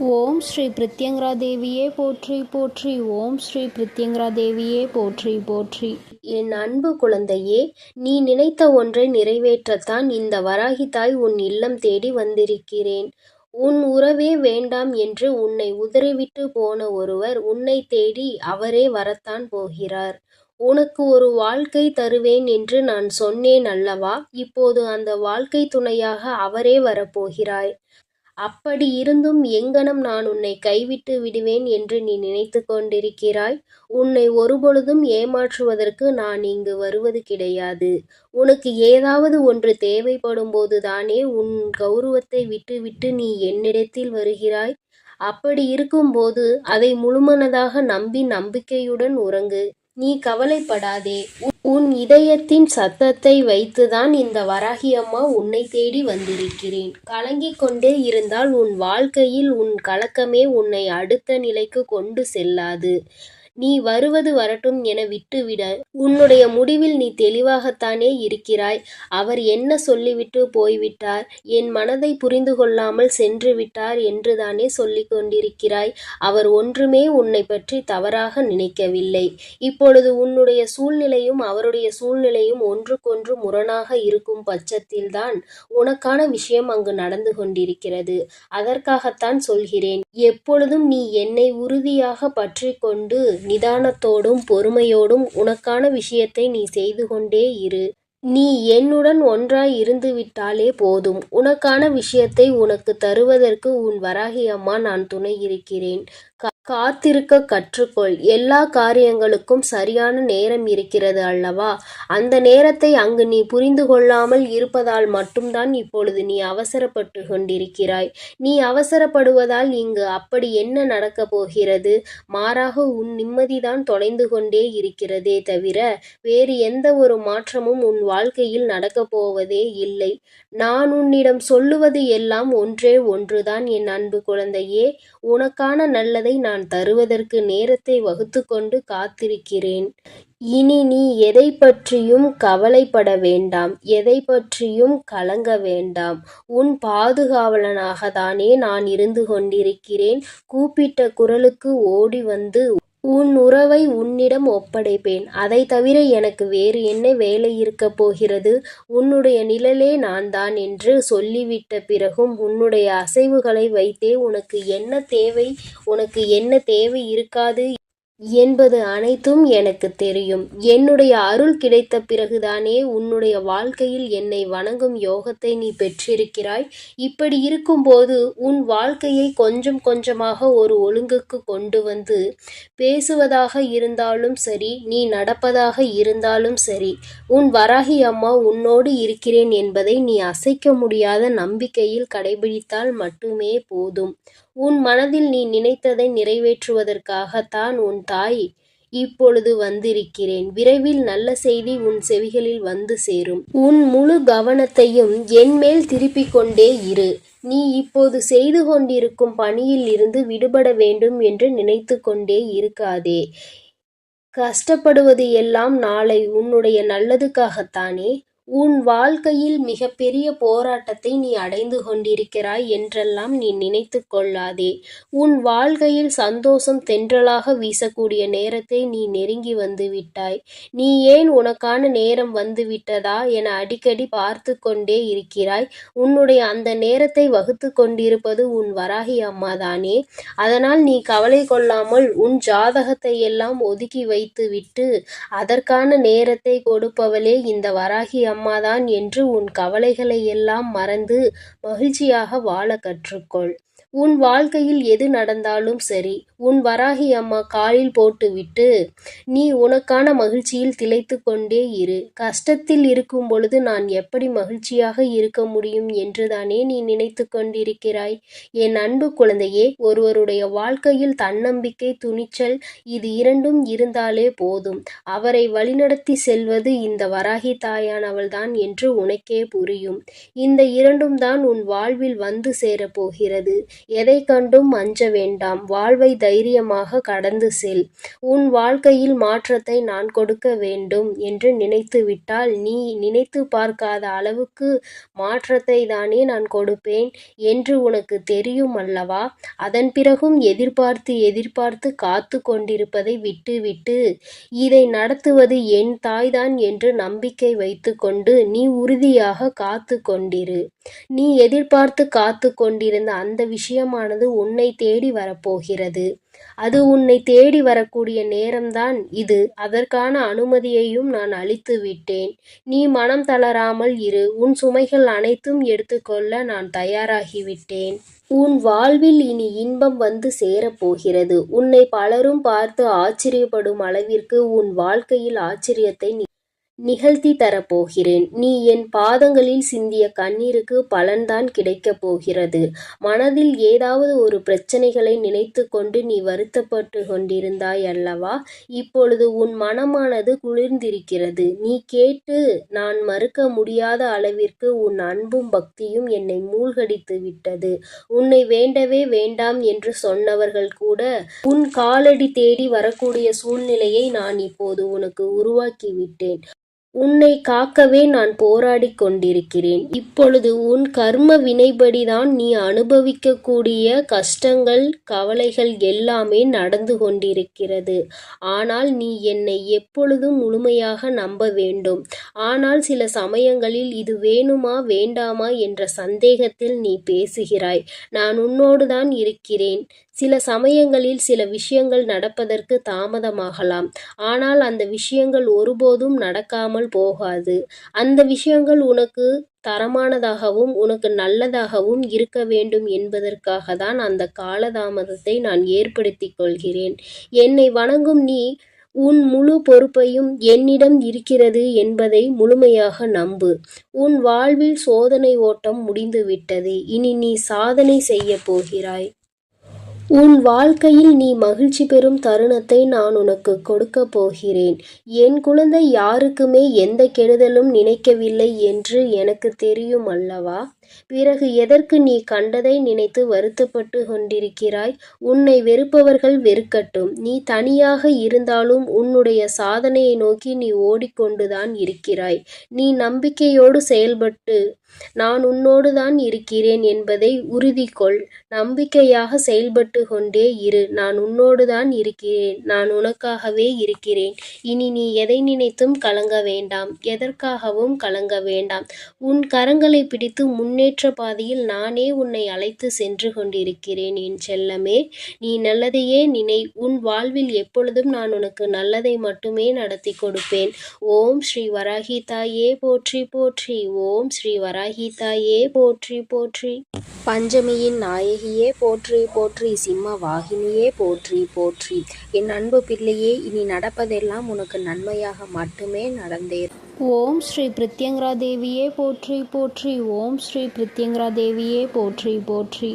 ஓம் ஸ்ரீ பிரித்யங்கரா தேவியே போற்றி போற்றி. ஓம் ஸ்ரீ பிரித்யங்கரா தேவியே போற்றி போற்றி. என் அன்பு குழந்தையே, நீ நினைத்த ஒன்றை நிறைவேற்றத்தான் இந்த வராகி தாய் உன் இல்லம் தேடி வந்திருக்கிறேன். உன் உறவே வேண்டாம் என்று உன்னை உதறிவிட்டு போன ஒருவர் உன்னை தேடி அவரே வரத்தான் போகிறார். உனக்கு ஒரு வாழ்க்கை தருவேன் என்று நான் சொன்னேன் அல்லவா? இப்போது அந்த வாழ்க்கை துணையாக அவரே வரப்போகிறாய். அப்படி இருந்தும் எங்கனம் நான் உன்னை கைவிட்டு விடுவேன் என்று நீ நினைத்து கொண்டிருக்கிறாய்? உன்னை ஒருபொழுதும் ஏமாற்றுவதற்கு நான் இங்கு வருவது கிடையாது. உனக்கு ஏதாவது ஒன்று தேவைப்படும் போதுதானே உன் கௌரவத்தை விட்டுவிட்டு நீ என்னிடத்தில் வருகிறாய். அப்படி இருக்கும்போது அதை முழுமனதாக நம்பி நம்பிக்கையுடன் உறங்கு. நீ கவலைப்படாதே. உன் இதயத்தின் சத்தத்தை வைத்துதான் இந்த வராகி அம்மா உன்னை தேடி வந்திருக்கிறேன். கலங்கிக் கொண்டே இருந்தால் உன் வாழ்க்கையில் உன் கலக்கமே உன்னை அடுத்த நிலைக்கு கொண்டு செல்லாது. நீ வருவது வரட்டும் என விட்டுவிட. உன்னுடைய முடிவில் நீ தெளிவாகத்தானே இருக்கிறாய். அவர் என்ன சொல்லிவிட்டு போய்விட்டார், என் மனதை புரிந்து கொள்ளாமல் சென்று விட்டார் என்றுதானே சொல்லிக் கொண்டிருக்கிறாய். அவர் ஒன்றுமே உன்னை பற்றி தவறாக நினைக்கவில்லை. இப்பொழுது உன்னுடைய சூழ்நிலையும் அவருடைய சூழ்நிலையும் ஒன்றுக்கொன்று முரணாக இருக்கும் பட்சத்தில்தான் உனக்கான விஷயம் அங்கு நடந்து கொண்டிருக்கிறது. அதற்காகத்தான் சொல்கிறேன். எப்பொழுதும் நீ என்னை உறுதியாக பற்றி கொண்டு நிதானத்தோடும் பொறுமையோடும் உனக்கான விஷயத்தை நீ செய்து கொண்டே இரு. நீ என்னுடன் ஒன்றாய் இருந்துவிட்டாலே போதும். உனக்கான விஷயத்தை உனக்கு தருவதற்கு உன் வராகி அம்மா நான் துணை இருக்கிறேன். காத்திருக்க கற்றுக்கொள். எல்லா காரியங்களுக்கும் சரியான நேரம் இருக்கிறது அல்லவா? அந்த நேரத்தை அங்கு நீ புரிந்து கொள்ளாமல் இருப்பதால் மட்டும்தான் இப்பொழுது நீ அவசரப்பட்டு கொண்டிருக்கிறாய். நீ அவசரப்படுவதால் இங்கு அப்படி என்ன நடக்கப் போகிறது? மாறாக உன் நிம்மதிதான் தொலைந்து கொண்டே இருக்கிறதே தவிர வேறு எந்த ஒரு மாற்றமும் உன் வாழ்க்கையில் நடக்கப் போவதே இல்லை. நான் உன்னிடம் சொல்லுவது எல்லாம் ஒன்றே ஒன்றுதான் என் அன்பு குழந்தையே. உனக்கான நல்லதை நான் தருவதற்கு நேரத்தை வகுத்து கொண்டு காத்திருக்கிறேன். இனி நீ எதை பற்றியும் கவலைப்பட வேண்டாம், எதை பற்றியும் கலங்க வேண்டாம். உன் பாதுகாவலனாகத்தானே நான் இருந்து கொண்டிருக்கிறேன். கூப்பிட்ட குரலுக்கு ஓடி வந்து உன் உறவை உன்னிடம் ஒப்படைப்பேன். அதை தவிர எனக்கு வேறு என்ன வேலை இருக்கப் போகிறது? உன்னுடைய நிழலே நான் தான் என்று சொல்லிவிட்ட பிறகும் உன்னுடைய அசைவுகளை வைத்தே உனக்கு என்ன தேவை இருக்காது என்பது அனைத்தும் எனக்கு தெரியும். என்னுடைய அருள் கிடைத்த பிறகுதானே உன்னுடைய வாழ்க்கையில் என்னை வணங்கும் யோகத்தை நீ பெற்றிருக்கிறாய். இப்படி இருக்கும்போது உன் வாழ்க்கையை கொஞ்சம் கொஞ்சமாக ஒரு ஒழுங்குக்கு கொண்டு வந்து பேசுவதாக இருந்தாலும் சரி, நீ நடப்பதாக இருந்தாலும் சரி, உன் வராகி அம்மா உன்னோடு இருக்கிறேன் என்பதை நீ அசைக்க முடியாத நம்பிக்கையில் கடைபிடித்தால் மட்டுமே போதும். உன் மனதில் நீ நினைத்ததை நிறைவேற்றுவதற்காகத்தான் உன் தாய் இப்பொழுது வந்திருக்கிறேன். விரைவில் நல்ல செய்தி உன் செவிகளில் வந்து சேரும். உன் முழு கவனத்தையும் என்மேல் திருப்பிக் கொண்டே இரு. நீ இப்போது செய்து கொண்டிருக்கும் பணியில் இருந்து விடுபட வேண்டும் என்று நினைத்து கொண்டே இருக்காதே. கஷ்டப்படுவது எல்லாம் நாளை உன்னுடைய நல்லதுக்காகத்தானே. உன் வாழ்க்கையில் மிகப்பெரிய போராட்டத்தை நீ அடைந்து கொண்டிருக்கிறாய் என்றெல்லாம் நீ நினைத்து கொள்ளாதே. உன் வாழ்க்கையில் சந்தோஷம் தென்றலாக வீசக்கூடிய நேரத்தை நீ நெருங்கி வந்து விட்டாய். நீ ஏன் உனக்கான நேரம் வந்து விட்டதா என அடிக்கடி பார்த்து கொண்டே இருக்கிறாய். உன்னுடைய அந்த நேரத்தை வகுத்து கொண்டிருப்பது உன் வராகி அம்மாதானே. அதனால் நீ கவலை கொள்ளாமல் உன் ஜாதகத்தை எல்லாம் ஒதுக்கி வைத்து விட்டு அதற்கான நேரத்தை கொடுப்பவளே இந்த வராகி அம்மாதான் என்று உன் கவலைகளை எல்லாம் மறந்து மகிழ்ச்சியாக வாழ கற்றுக்கொள். உன் வாழ்க்கையில் எது நடந்தாலும் சரி, உன் வராகி அம்மா காலில் போட்டுவிட்டு நீ உனக்கான மகிழ்ச்சியில் திளைத்து கொண்டே இரு. கஷ்டத்தில் இருக்கும் பொழுது நான் எப்படி மகிழ்ச்சியாக இருக்க முடியும் என்றுதானே நீ நினைத்து கொண்டிருக்கிறாய். என் அன்பு குழந்தையே, ஒருவருடைய வாழ்க்கையில் தன்னம்பிக்கை, துணிச்சல் இது இரண்டும் இருந்தாலே போதும். அவரை வழிநடத்தி செல்வது இந்த வராகி தாயானவள்தான் என்று உனக்கே புரியும். இந்த இரண்டும் தான் உன் வாழ்வில் வந்து சேரப்போகிறது. எதைக் கண்டும் அஞ்ச வேண்டாம். வாழ்வை தைரியமாக கடந்து செல். உன் வாழ்க்கையில் மாற்றத்தை நான் கொடுக்க வேண்டும் என்று நினைத்து விட்டால் நீ நினைத்து பார்க்காத அளவுக்கு மாற்றத்தை தானே நான் கொடுப்பேன் என்று உனக்கு தெரியும் அல்லவா? அதன் பிறகும் எதிர்பார்த்து காத்து கொண்டிருப்பதை விட்டுவிட்டு இதை நடத்துவது என் தாய்தான் என்று நம்பிக்கை வைத்துக்கொண்டு நீ உறுதியாக காத்து கொண்டிரு. நீ எதிர்பார்த்து காத்து கொண்டிருந்த அந்த விஷயமானது உன்னை தேடி வரப்போகிறது. அது உன்னை தேடி வரக்கூடிய நேரம்தான் இது. அதற்கான அனுமதியையும் நான் அளித்து விட்டேன். நீ மனம் தளராமல் இரு. உன் சுமைகள் அனைத்தும் எடுத்துக்கொள்ள நான் தயாராகிவிட்டேன். உன் வாழ்வில் இனி இன்பம் வந்து சேரப்போகிறது. உன்னை பலரும் பார்த்து ஆச்சரியப்படும் அளவிற்கு உன் வாழ்க்கையில் ஆச்சரியத்தை நிகழ்த்தி தரப்போகிறேன். நீ என் பாதங்களில் சிந்திய கண்ணீருக்கு பலன்தான் கிடைக்கப் போகிறது. மனதில் ஏதாவது ஒரு பிரச்சனைகளை நினைத்து கொண்டு நீ வருத்தப்பட்டு கொண்டிருந்தாய் அல்லவா? இப்பொழுது உன் மனமானது குளிர்ந்திருக்கிறது. நீ கேட்டு நான் மறுக்க முடியாத அளவிற்கு உன் அன்பும் பக்தியும் என்னை மூழ்கடித்து விட்டது. உன்னை வேண்டவே வேண்டாம் என்று சொன்னவர்கள் கூட உன் காலடி தேடி வரக்கூடிய சூழ்நிலையை நான் இப்போது உனக்கு உருவாக்கிவிட்டேன். உன்னை காக்கவே நான் போராடிக் கொண்டிருக்கிறேன். இப்பொழுது உன் கர்ம வினைப்படிதான் நீ அனுபவிக்கக்கூடிய கஷ்டங்கள், கவலைகள் எல்லாமே நடந்து கொண்டிருக்கிறது. ஆனால் நீ என்னை எப்பொழுதும் முழுமையாக நம்ப வேண்டும். ஆனால் சில சமயங்களில் இது வேணுமா வேண்டாமா என்ற சந்தேகத்தில் நீ பேசுகிறாய். நான் உன்னோடுதான் இருக்கிறேன். சில சமயங்களில் சில விஷயங்கள் நடப்பதற்கு தாமதமாகலாம். ஆனால் அந்த விஷயங்கள் ஒருபோதும் நடக்காமல் போகாது. அந்த விஷயங்கள் உனக்கு தரமானதாகவும் உனக்கு நல்லதாகவும் இருக்க வேண்டும் என்பதற்காகத்தான் அந்த காலதாமதத்தை நான் ஏற்படுத்திக் கொள்கிறேன். என்னை வணங்கும் நீ உன் முழு பொறுப்பையும் என்னிடம் இருக்கிறது என்பதை முழுமையாக நம்பு. உன் வாழ்வில் சோதனை ஓட்டம் முடிந்துவிட்டது. இனி நீ சாதனை செய்யப் போகிறாய். உன் வாழ்க்கையில் நீ மகிழ்ச்சி பெறும் தருணத்தை நான் உனக்கு கொடுக்கப் போகிறேன். என் குழந்தை யாருக்குமே எந்த கெடுதலும் நினைக்கவில்லை என்று எனக்கு தெரியும் அல்லவா? பிறகு எதற்கு நீ கண்டதை நினைத்து வருத்தப்பட்டு கொண்டிருக்கிறாய்? உன்னை வெறுப்பவர்கள் வெறுக்கட்டும். நீ தனியாக இருந்தாலும் உன்னுடைய சாதனையை நோக்கி நீ ஓடிக்கொண்டுதான் இருக்கிறாய். நீ நம்பிக்கையோடு செயல்பட்டு நான் உன்னோடுதான் இருக்கிறேன் என்பதை உறுதி கொள். நம்பிக்கையாக செயல்பட்டு கொண்டே இரு. நான் உன்னோடுதான் இருக்கிறேன். நான் உனக்காகவே இருக்கிறேன். இனி நீ எதை நினைத்தும் கலங்க வேண்டாம். எதற்காகவும் கலங்க வேண்டாம். உன் கரங்களை பிடித்து முன்னேற்ற பாதையில் நானே உன்னை அழைத்து சென்று கொண்டிருக்கிறேன் என் செல்லமே. நீ நல்லதையே நினை. உன் வாழ்வில் எப்பொழுதும் நான் உனக்கு நல்லதை மட்டுமே நடத்தி கொடுப்பேன். ஓம் ஸ்ரீ வராகி தாயே போற்றி போற்றி. ஓம் ஸ்ரீ வராகி தாயே போற்றி போற்றி. பஞ்சமியின் நாயகியே போற்றி போற்றி. சிம்ம வாகினியே போற்றி போற்றி. என் அன்பு பிள்ளையே, இனி நடப்பதெல்லாம் உனக்கு நன்மையாக மட்டுமே நடந்தேறும். ஓம் ஸ்ரீ பிரித்யங்கரா தேவியே போற்றி போற்றி. ஓம் ஸ்ரீ பிரித்யங்கரா தேவியே போற்றி போற்றி.